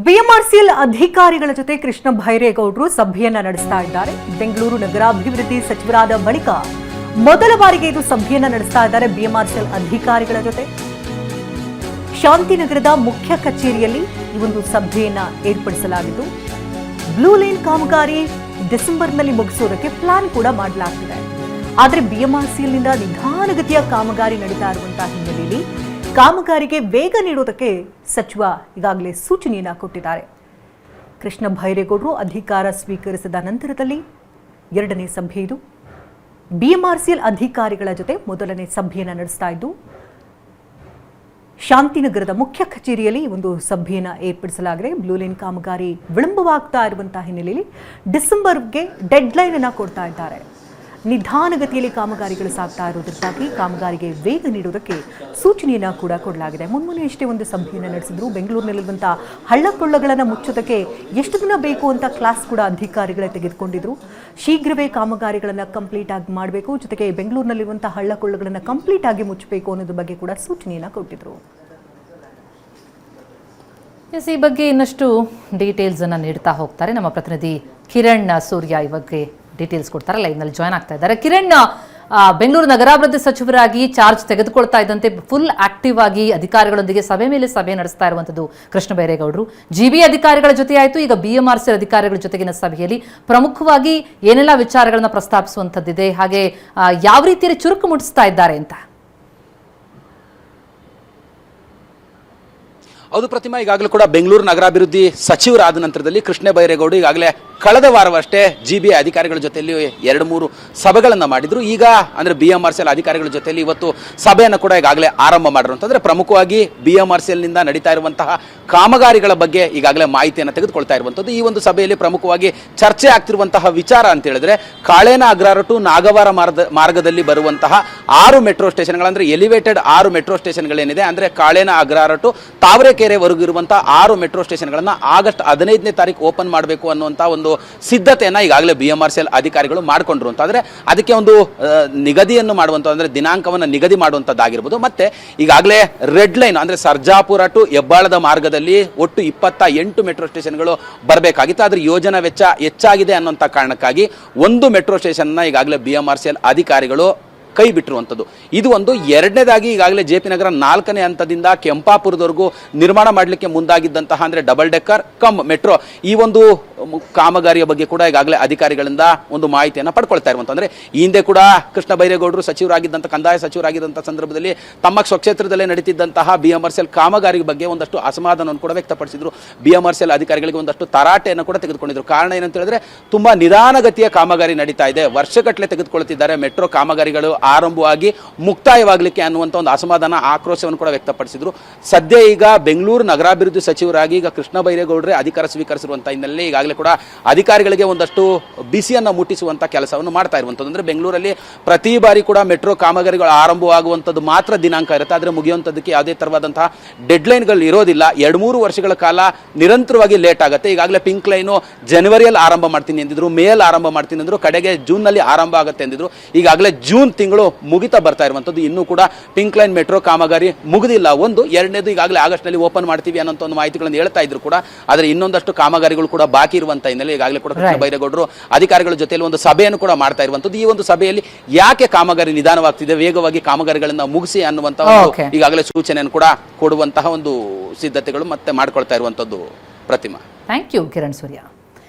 BMRCL ಅಧಿಕಾರಿಗಳ ಜೊತೆ ಕೃಷ್ಣ ಬೈರೇಗೌಡರು ಸಭೆಯನ್ನ ನಡೆಸ್ತಾ ಇದ್ದಾರೆ. ಬೆಂಗಳೂರು ನಗರಾಭಿವೃದ್ಧಿ ಸಚಿವರಾದ ಬಳಿಕ ಮೊದಲ ಬಾರಿಗೆ ಇದು ಸಭೆಯನ್ನ ನಡೆಸ್ತಾ ಇದ್ದಾರೆ ಬಿಎಂಆರ್ಸಿಎಲ್ ಅಧಿಕಾರಿಗಳ ಜೊತೆ. ಶಾಂತಿನಗರದ ಮುಖ್ಯ ಕಚೇರಿಯಲ್ಲಿ ಈ ಒಂದು ಸಭೆಯನ್ನ ಏರ್ಪಡಿಸಲಾಗಿದ್ದು, ಬ್ಲೂ ಲೈನ್ ಕಾಮಗಾರಿ ಡಿಸೆಂಬರ್ನಲ್ಲಿ ಮುಗಿಸೋದಕ್ಕೆ ಪ್ಲಾನ್ ಕೂಡ ಮಾಡಲಾಗ್ತಿದೆ. ಆದರೆ ಬಿಎಂಆರ್ಸಿಎಲ್ನಿಂದ ನಿಧಾನಗತಿಯ ಕಾಮಗಾರಿ ನಡೀತಾ ಇರುವಂತಹ ಹಿನ್ನೆಲೆಯಲ್ಲಿ ಕಾಮಗಾರಿಗೆ ವೇಗ ನೀಡುವುದಕ್ಕೆ ಸಚಿವ ಈಗಾಗಲೇ ಸೂಚನೆಯನ್ನ ಕೊಟ್ಟಿದ್ದಾರೆ. ಕೃಷ್ಣ ಬೈರೇಗೌಡರು ಅಧಿಕಾರ ಸ್ವೀಕರಿಸಿದ ನಂತರದಲ್ಲಿ ಎರಡನೇ ಸಭೆ ಇದು. ಬಿಎಂಆರ್ಸಿಎಲ್ ಅಧಿಕಾರಿಗಳ ಜೊತೆ ಮೊದಲನೇ ಸಭೆಯನ್ನ ನಡೆಸ್ತಾ ಇದ್ದು, ಶಾಂತಿನಗರದ ಮುಖ್ಯ ಕಚೇರಿಯಲ್ಲಿ ಒಂದು ಸಭೆಯನ್ನ ಏರ್ಪಡಿಸಲಾಗಿದೆ. ಬ್ಲೂ ಲೈನ್ ಕಾಮಗಾರಿ ವಿಳಂಬವಾಗ್ತಾ ಇರುವಂತಹ ಹಿನ್ನೆಲೆಯಲ್ಲಿ ಡಿಸೆಂಬರ್ಗೆ ಡೆಡ್ಲೈನ್ ಅನ್ನ ಕೊಡ್ತಾ ಇದ್ದಾರೆ. ನಿಧಾನಗತಿಯಲ್ಲಿ ಕಾಮಗಾರಿಗಳು ಸಾಗ್ತಾ ಇರೋದಕ್ಕಾಗಿ ಕಾಮಗಾರಿಗೆ ವೇಗ ನೀಡುವುದಕ್ಕೆ ಸೂಚನೆಯನ್ನ ಕೂಡ ಕೊಡಲಾಗಿದೆ. ಮುನ್ಮುನೆ ಇಷ್ಟೇ ಒಂದು ಸಭೆಯನ್ನು ನಡೆಸಿದ್ರು. ಬೆಂಗಳೂರಿನಲ್ಲಿರುವಂತಹ ಹಳ್ಳಕೊಳ್ಳಗಳನ್ನು ಮುಚ್ಚೋದಕ್ಕೆ ಎಷ್ಟು ದಿನ ಬೇಕು ಅಂತ ಕ್ಲಾಸ್ ಕೂಡ ಅಧಿಕಾರಿಗಳೇ ತೆಗೆದುಕೊಂಡಿದ್ರು. ಶೀಘ್ರವೇ ಕಾಮಗಾರಿಗಳನ್ನು ಕಂಪ್ಲೀಟ್ ಆಗಿ ಮಾಡಬೇಕು, ಜೊತೆಗೆ ಬೆಂಗಳೂರಿನಲ್ಲಿರುವಂತಹ ಹಳ್ಳಕೊಳ್ಳಗಳನ್ನು ಕಂಪ್ಲೀಟ್ ಆಗಿ ಮುಚ್ಚಬೇಕು ಅನ್ನೋದ್ರ ಬಗ್ಗೆ ಕೂಡ ಸೂಚನೆಯನ್ನ ಕೊಟ್ಟಿದ್ರು. ಈ ಬಗ್ಗೆ ಇನ್ನಷ್ಟು ಡೀಟೇಲ್ಸ್ ಅನ್ನ ನೀಡ್ತಾ ಹೋಗ್ತಾರೆ ನಮ್ಮ ಪ್ರತಿನಿಧಿ ಕಿರಣ್ ಸೂರ್ಯ. ಈ ಬಗ್ಗೆ ಡೀಟೇಲ್ಸ್ ಕೊಡ್ತಾರೆ, ಲೈವ್ನಲ್ಲಿ ಜಾಯ್ನ್ ಆಗ್ತಾ ಇದ್ದಾರೆ. ಕಿರಣ್, ಬೆಂಗಳೂರು ನಗರಾಭಿವೃದ್ಧಿ ಸಚಿವರಾಗಿ ಚಾರ್ಜ್ ತೆಗೆದುಕೊಳ್ತಾ ಇದ್ದಂತೆ ಫುಲ್ ಆಕ್ಟಿವ್ ಆಗಿ ಅಧಿಕಾರಿಗಳೊಂದಿಗೆ ಸಭೆ ಮೇಲೆ ಸಭೆ ನಡೆಸ್ತಾ ಇರುವಂತದ್ದು ಕೃಷ್ಣ ಬೈರೇಗೌಡರು. ಜಿಬಿ ಅಧಿಕಾರಿಗಳ ಜೊತೆ ಆಯಿತು, ಈಗ ಬಿಎಂಆರ್ಸಿಎಲ್ ಅಧಿಕಾರಿಗಳ ಜೊತೆಗಿನ ಸಭೆಯಲ್ಲಿ ಪ್ರಮುಖವಾಗಿ ಏನೆಲ್ಲ ವಿಚಾರಗಳನ್ನ ಪ್ರಸ್ತಾಪಿಸುವಂತದ್ದಿದೆ, ಹಾಗೆ ಯಾವ ರೀತಿಯಲ್ಲಿ ಚುರುಕು ಮುಟ್ಟಿಸ್ತಾ ಇದ್ದಾರೆ ಅಂತ? ಹೌದು ಪ್ರತಿಮಾ, ಈಗಾಗಲೂ ಕೂಡ ಬೆಂಗಳೂರು ನಗರಾಭಿವೃದ್ಧಿ ಸಚಿವರಾದ ನಂತರದಲ್ಲಿ ಕೃಷ್ಣ ಬೈರೇಗೌಡರು ಈಗಾಗಲೇ ಕಳೆದ ವಾರವಷ್ಟೇ ಜಿಬಿ ಅಧಿಕಾರಿಗಳ ಜೊತೆಯಲ್ಲಿ 2-3 ಸಭೆಗಳನ್ನು ಮಾಡಿದ್ರು. ಈಗ ಅಂದ್ರೆ ಬಿಎಂಆರ್ಸಿಎಲ್ ಅಧಿಕಾರಿಗಳ ಜೊತೆಯಲ್ಲಿ ಇವತ್ತು ಸಭೆಯನ್ನು ಕೂಡ ಈಗಾಗಲೇ ಆರಂಭ ಮಾಡಿದ್ರು. ಅಂತಂದ್ರೆ ಪ್ರಮುಖವಾಗಿ ಬಿಎಂಆರ್ಸಿಎಲ್ನಿಂದ ನಡೀತಾ ಇರುವಂತಹ ಕಾಮಗಾರಿಗಳ ಬಗ್ಗೆ ಈಗಾಗಲೇ ಮಾಹಿತಿಯನ್ನು ತೆಗೆದುಕೊಳ್ತಾ ಇರುವಂಥದ್ದು. ಈ ಒಂದು ಸಭೆಯಲ್ಲಿ ಪ್ರಮುಖವಾಗಿ ಚರ್ಚೆ ಆಗ್ತಿರುವಂತಹ ವಿಚಾರ ಅಂತ ಹೇಳಿದ್ರೆ, ಕಾಳೇನ ಅಗ್ರಹಾರ ಟು ನಾಗವಾರ ಮಾರ್ಗದಲ್ಲಿ ಬರುವಂತಹ 6 ಮೆಟ್ರೋ ಸ್ಟೇಷನ್ಗಳಂದ್ರೆ ಎಲಿವೇಟೆಡ್ 6 ಮೆಟ್ರೋ ಸ್ಟೇಷನ್ಗಳೇನಿದೆ, ಅಂದ್ರೆ ಕಾಳೇನ ಅಗ್ರಹಾರ ಟು ತಾವರೆಕೆರೆವರೆಗೂ ಇರುವಂತಹ 6 ಮೆಟ್ರೋ ಸ್ಟೇಷನ್ಗಳನ್ನ ಆಗಸ್ಟ್ 15ನೇ ತಾರೀಕು ಓಪನ್ ಮಾಡಬೇಕು ಅನ್ನುವಂತ ಒಂದು ಸಿದ್ಧತೆಯನ್ನ ಈಗಾಗಲೇ ಬಿಎಂಆರ್ಸಿಎಲ್ ಅಧಿಕಾರಿಗಳು ಮಾಡಿಕೊಂಡ್ರು ಅಂತ. ಅಂದ್ರೆ ಅದಕ್ಕೆ ಒಂದು ನಿಗದಿಯನ್ನು ಮಾಡುವಂತ, ಅಂದ್ರೆ ದಿನಾಂಕವನ್ನು ನಿಗದಿ ಮಾಡುವಂತದ್ದಾಗಿರ್ಬೋದು. ಮತ್ತೆ ಈಗಾಗಲೇ ರೆಡ್ ಲೈನ್ ಅಂದ್ರೆ ಸರ್ಜಾಪುರ ಟು ಹೆಬ್ಬಾಳದ ಮಾರ್ಗದಲ್ಲಿ ಒಟ್ಟು 28 ಮೆಟ್ರೋ ಸ್ಟೇಷನ್ಗಳು ಬರಬೇಕಾಗಿತ್ತು. ಆದ್ರೆ ಯೋಜನಾ ವೆಚ್ಚ ಹೆಚ್ಚಾಗಿದೆ ಅನ್ನುವಂತ ಕಾರಣಕ್ಕಾಗಿ 1 ಮೆಟ್ರೋ ಸ್ಟೇಷನ್ ಈಗಾಗಲೇ ಬಿಎಂಆರ್ಸಿಎಲ್ ಅಧಿಕಾರಿಗಳು ಕೈ ಬಿಟ್ಟಿರುವಂಥದ್ದು. ಇದು ಒಂದು. ಎರಡನೇದಾಗಿ ಈಗಾಗಲೇ ಜೆಪಿ ನಗರ 4ನೇ ಹಂತದಿಂದ ಕೆಂಪಾಪುರದವರೆಗೂ ನಿರ್ಮಾಣ ಮಾಡಲಿಕ್ಕೆ ಮುಂದಾಗಿದ್ದಂತಹ ಅಂದ್ರೆ ಡಬಲ್ ಡೆಕ್ಕರ್ ಕಮ್ ಮೆಟ್ರೋ, ಈ ಒಂದು ಕಾಮಗಾರಿಯ ಬಗ್ಗೆ ಕೂಡ ಈಗಾಗಲೇ ಅಧಿಕಾರಿಗಳಿಂದ ಒಂದು ಮಾಹಿತಿಯನ್ನು ಪಡ್ಕೊಳ್ತಾ ಇರುವಂತ. ಅಂದ್ರೆ ಈ ಹಿಂದೆ ಕೂಡ ಕೃಷ್ಣ ಬೈರೇಗೌಡರು ಸಚಿವರಾಗಿದ್ದಂಥ ಕಂದಾಯ ಸಚಿವರಾಗಿದ್ದಂಥ ಸಂದರ್ಭದಲ್ಲಿ ತಮ್ಮ ಸ್ವಕ್ಷೇತ್ರದಲ್ಲೇ ನಡೀತಿದ್ದಂತಹ ಬಿಎಂಆರ್ಸಿಎಲ್ ಕಾಮಗಾರಿ ಬಗ್ಗೆ ಒಂದಷ್ಟು ಅಸಮಾಧಾನವನ್ನು ಕೂಡ ವ್ಯಕ್ತಪಡಿಸಿದ್ರು. ಬಿಎಂಆರ್ಸಿಎಲ್ ಅಧಿಕಾರಿಗಳಿಗೆ ಒಂದಷ್ಟು ತರಾಟೆಯನ್ನು ಕೂಡ ತೆಗೆದುಕೊಂಡಿದ್ರು. ಕಾರಣ ಏನಂತ ಹೇಳಿದ್ರೆ, ತುಂಬಾ ನಿಧಾನಗತಿಯ ಕಾಮಗಾರಿ ನಡೀತಾ ಇದೆ, ವರ್ಷಗಟ್ಟಲೆ ತೆಗೆದುಕೊಳ್ತಿದ್ದಾರೆ, ಮೆಟ್ರೋ ಕಾಮಗಾರಿಗಳು ಆರಂಭವಾಗಿ ಮುಕ್ತಾಯವಾಗಲಿಕ್ಕೆ ಅನ್ನುವಂಥ ಒಂದು ಅಸಮಾಧಾನ, ಆಕ್ರೋಶವನ್ನು ಕೂಡ ವ್ಯಕ್ತಪಡಿಸಿದ್ರು. ಸದ್ಯ ಈಗ ಬೆಂಗಳೂರು ನಗರಾಭಿವೃದ್ಧಿ ಸಚಿವರಾಗಿ ಈಗ ಕೃಷ್ಣ ಬೈರೇಗೌಡರೇ ಅಧಿಕಾರ ಸ್ವೀಕರಿಸಿರುವಂತಹ ಹಿನ್ನೆಲೆಯಲ್ಲಿ ಈಗಾಗಲೇ ಕೂಡ ಅಧಿಕಾರಿಗಳಿಗೆ ಒಂದಷ್ಟು ಬಿಸಿಯನ್ನು ಮುಟ್ಟಿಸುವಂತ ಕೆಲಸವನ್ನು ಮಾಡ್ತಾ ಇರುವಂಥದ್ದು. ಅಂದ್ರೆ ಬೆಂಗಳೂರಲ್ಲಿ ಪ್ರತಿ ಬಾರಿ ಕೂಡ ಮೆಟ್ರೋ ಕಾಮಗಾರಿಗಳು ಆರಂಭವಾಗುವಂಥದ್ದು ಮಾತ್ರ ದಿನಾಂಕ ಇರುತ್ತೆ, ಆದರೆ ಮುಗಿಯುವಂಥದ್ದಕ್ಕೆ ಯಾವುದೇ ತರವಾದಂತಹ ಡೆಡ್ಲೈನ್ಗಳು ಇರೋದಿಲ್ಲ. 2-3 ವರ್ಷಗಳ ಕಾಲ ನಿರಂತರವಾಗಿ ಲೇಟ್ ಆಗುತ್ತೆ. ಈಗಾಗಲೇ ಪಿಂಕ್ ಲೈನು ಜನವರಿಯಲ್ಲಿ ಆರಂಭ ಮಾಡ್ತೀನಿ ಎಂದಿದ್ರು, ಮೇಯಲ್ಲಿ ಆರಂಭ ಮಾಡ್ತೀನಿ ಅಂದ್ರು, ಕಡೆಗೆ ಜೂನ್ನಲ್ಲಿ ಆರಂಭ ಆಗುತ್ತೆ ಎಂದಿದ್ರು. ಈಗಾಗಲೇ ಜೂನ್ ತಿಂಗಳು ಮುಗಿತಾ ಬರ್ತಾ ಇರುವಂಥದ್ದು. ಇನ್ನೂ ಕೂಡ ಪಿಂಕ್ ಲೈನ್ ಮೆಟ್ರೋ ಕಾಮಗಾರಿ ಮುಗಿದಿಲ್ಲ. ಒಂದು. ಎರಡನೇದು ಈಗಾಗಲೇ ಆಗಸ್ಟ್ ನಲ್ಲಿ ಓಪನ್ ಮಾಡ್ತೀವಿ ಅನ್ನೋ ಒಂದು ಮಾಹಿತಿಗಳನ್ನು ಹೇಳ್ತಾ ಇದ್ರು ಕೂಡ, ಆದರೆ ಇನ್ನೊಂದಷ್ಟು ಕಾಮಗಾರಿಗಳು ಕೂಡ ಬಾಕಿ ಇರುವಂತ ಹಿನ್ನೆಲೆ ಈಗಾಗಲೇ ಕೂಡ ಕೃಷ್ಣ ಬೈರೇಗೌಡರು ಅಧಿಕಾರಿಗಳ ಜೊತೆಯಲ್ಲಿ ಒಂದು ಸಭೆಯನ್ನು ಕೂಡ ಮಾಡ್ತಾ ಇರುವಂತದ್ದು. ಈ ಒಂದು ಸಭೆಯಲ್ಲಿ ಯಾಕೆ ಕಾಮಗಾರಿ ನಿಧಾನವಾಗ್ತಿದೆ, ವೇಗವಾಗಿ ಕಾಮಗಾರಿಗಳನ್ನ ಮುಗಿಸಿ ಅನ್ನುವಂತಹ ಈಗಾಗಲೇ ಸೂಚನೆಯನ್ನು ಕೂಡ ಕೊಡುವಂತಹ ಒಂದು ಸಿದ್ಧತೆಗಳು ಮತ್ತೆ ಮಾಡ್ಕೊಳ್ತಾ ಇರುವಂತದ್ದು. ಪ್ರತಿಮಾ, ಥ್ಯಾಂಕ್ ಯು ಕಿರಣ್ ಸೂರ್ಯ.